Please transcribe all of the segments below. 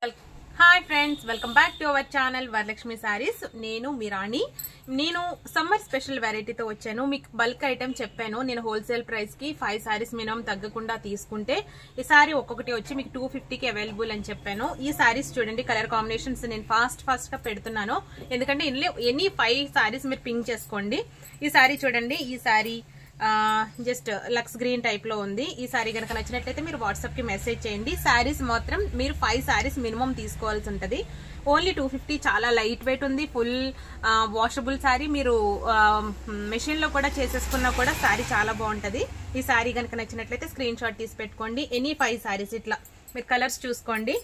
Hi friends, welcome back to our channel Varalakshmi saris. నేను మీ రాణి. నేను summer special వెరైటీతో వచ్చాను. మీకు బల్క్ ఐటమ్ చెప్పాను, నేను హోల్సేల్ ప్రైస్ కి 5 సారీస్ మినిమం తగ్గకుండా తీసుకుంటే ఈ సారీ ఒక్కొక్కటి వచ్చి మీకు 250కి అవైలబుల్ అని చెప్పాను. ఈ సారీస్ చూడండి, కలర్ కాంబినేషన్స్ నేను ఫాస్ట్ గా పెడుతున్నాను, ఎందుకంటే ఎనీ 5 సారీస్ మీరు పింక్ చేసుకోండి. ఈ సారీ చూడండి, ఈ sari just looks green type లో ఉంది. ఈ సారీ కనుక నచ్చినట్లయితే మీరు వాట్సాప్ కి మెసేజ్ చేయండి. సారీస్ మాత్రం మీరు 5 సారీస్ మినిమం తీసుకోవాల్సి ఉంటది. ఓన్లీ 250, చాలా లైట్ వెయిట్ ఉంది. ఫుల్ వాషబుల్ సారీ, మీరు మెషిన్ లో కూడా చేసేసుకున్నా కూడా సారీ చాలా బాగుంటది. ఈ సారీ కనుక నచ్చినట్లయితే స్క్రీన్ షాట్ తీసి పెట్టుకోండి. ఎనీ 5 సారీస్ ఇట్లా మీరు కలర్స్ చూసుకోండి.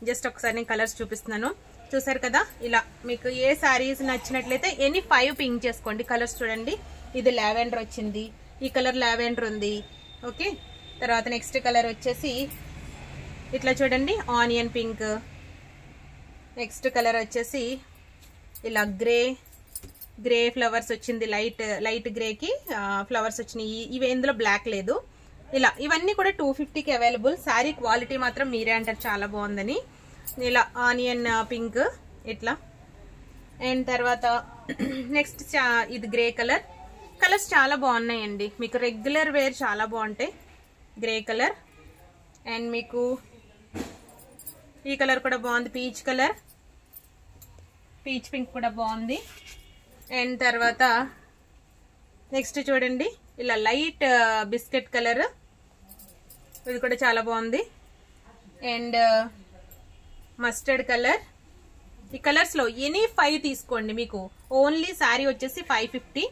జస్ట్ ఒకసారి నేను కలర్స్ చూపిస్తున్నాను, చూసారు కదా. ఇలా మీకు ఏ సారీస్ నచ్చినట్లయితే ఎనీ 5 పింక్ చేసుకోండి. కలర్స్ చూడండి, ఇది లావెండర్ వచ్చింది, ఈ కలర్ లావెండర్ ఉంది. ఓకే, తర్వాత నెక్స్ట్ కలర్ వచ్చేసి ఇట్లా చూడండి, ఆనియన్ పింక్. నెక్స్ట్ కలర్ వచ్చేసి ఇలా గ్రే ఫ్లవర్స్ వచ్చింది, లైట్ గ్రేకి ఫ్లవర్స్ వచ్చినాయి. ఇవి ఇందులో బ్లాక్ లేదు. ఇలా ఇవన్నీ కూడా 250కి అవైలబుల్. శారీ క్వాలిటీ మాత్రం మీరే అంటారు చాలా బాగుందని. ఇలా ఆనియన్ పింక్ ఇట్లా. అండ్ తర్వాత నెక్స్ట్ ఇది గ్రే కలర్. కలర్స్ చాలా బాగున్నాయండి, మీకు రెగ్యులర్ వేర్ చాలా బాగుంటాయి. గ్రే కలర్ అండ్ మీకు ఈ కలర్ కూడా బాగుంది, పీచ్ కలర్, పీచ్ పింక్ కూడా బాగుంది. అండ్ తర్వాత నెక్స్ట్ చూడండి, ఇలా లైట్ బిస్కెట్ కలర్, ఇది కూడా చాలా బాగుంది. And mustard colour. ఈ కలర్స్ లో ఎనీ 5 తీసుకోండి. మీకు ఓన్లీ శారీ వచ్చేసి 550,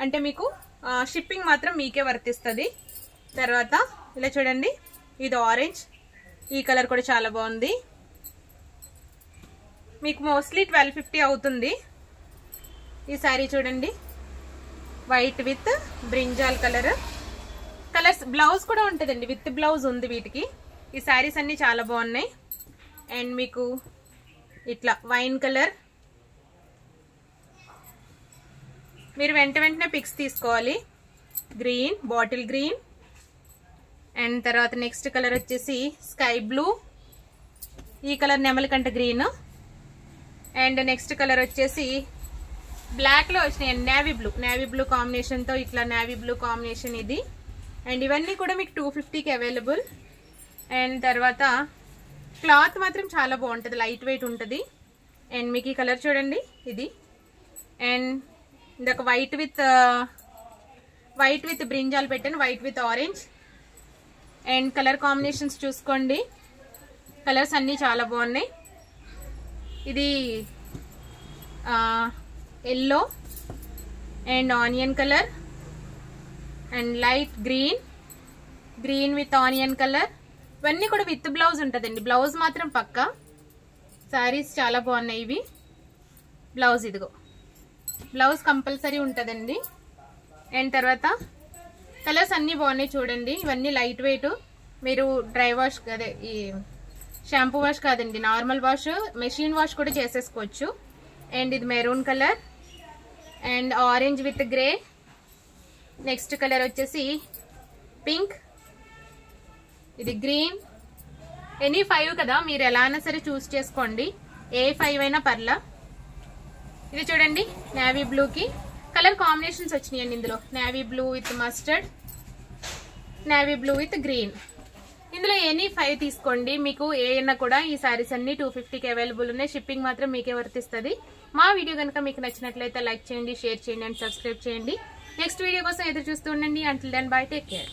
అంటే మీకు షిప్పింగ్ మాత్రం మీకే వర్తిస్తుంది. తర్వాత ఇలా చూడండి, ఇది ఆరెంజ్, ఈ కలర్ కూడా చాలా బాగుంది. మీకు మోస్ట్లీ 1250 అవుతుంది. ఈ శారీ చూడండి, white with brinjal colour. Colours blouse కూడా ఉంటుందండి, విత్ బ్లౌజ్ ఉంది వీటికి. ఈ శారీస్ అన్ని చాలా బాగున్నాయి. అండ్ మీకు ఇట్లా వైన్ కలర్, మీరు వెంటనే పిక్స్ తీసుకోవాలి. Green, bottle green. అండ్ తర్వాత నెక్స్ట్ కలర్ వచ్చేసి స్కై బ్లూ, ఈ కలర్ నెమలికంట గ్రీన్. అండ్ నెక్స్ట్ కలర్ వచ్చేసి బ్లాక్ లో వచ్చినాయి, నేవీ బ్లూ కాంబినేషన్ తో, ఇట్లా నేవీ బ్లూ కాంబినేషన్ ఇది. అండ్ ఇవన్నీ కూడా మీకు 250కి అవైలబుల్. అండ్ తర్వాత క్లాత్ మాత్రం చాలా బాగుంటుంది, లైట్ వెయిట్ ఉంటుంది. అండ్ మీకు ఈ కలర్ చూడండి, ఇది. అండ్ ఇందాక వైట్ విత్ బ్రింజాల్ పెట్టాను, white with orange. And colour combinations చూసుకోండి, కలర్స్ అన్నీ చాలా బాగున్నాయి. ఇది yellow and onion colour and light green with onion colour. ఇవన్నీ కూడా విత్ బ్లౌజ్ ఉంటుందండి, బ్లౌజ్ మాత్రం పక్కా. శారీస్ చాలా బాగున్నాయి ఇవి. బ్లౌజ్ ఇదిగో, బ్లౌజ్ కంపల్సరీ ఉంటుందండి. అండ్ తర్వాత కలర్స్ అన్నీ బాగున్నాయి చూడండి. ఇవన్నీ లైట్ వెయిట్, మీరు డ్రై వాష్ అదే ఈ షాంపూ వాష్ కాదండి, నార్మల్ వాష్, మెషిన్ వాష్ కూడా చేసేసుకోవచ్చు. అండ్ ఇది maroon colour and orange with grey. Next colour వచ్చేసి పింక్, ఇది గ్రీన్. ఎనీ 5 కదా, మీరు ఎలా అయినా సరే చూస్ చేసుకోండి, ఏ 5 అయినా పర్లా. ఇది చూడండి, నేవీ బ్లూ కి కలర్ కాంబినేషన్స్ వచ్చినాయండి ఇందులో. Navy blue with mustard, navy blue with green. ఇందులో ఎనీ 5 తీసుకోండి. మీకు ఏ అయినా కూడా ఈ సారీస్ అన్ని 250కి అవైలబుల్ ఉన్నాయి. షిప్పింగ్ మాత్రం మీకే వర్తిస్తుంది. మా వీడియో కనుక మీకు నచ్చినట్లయితే లైక్ చేయండి, షేర్ చేయండి అండ్ సబ్స్క్రైబ్ చేయండి. నెక్స్ట్ వీడియో కోసం ఎదురు చూస్తూ ఉండండి. Until then bye, take care.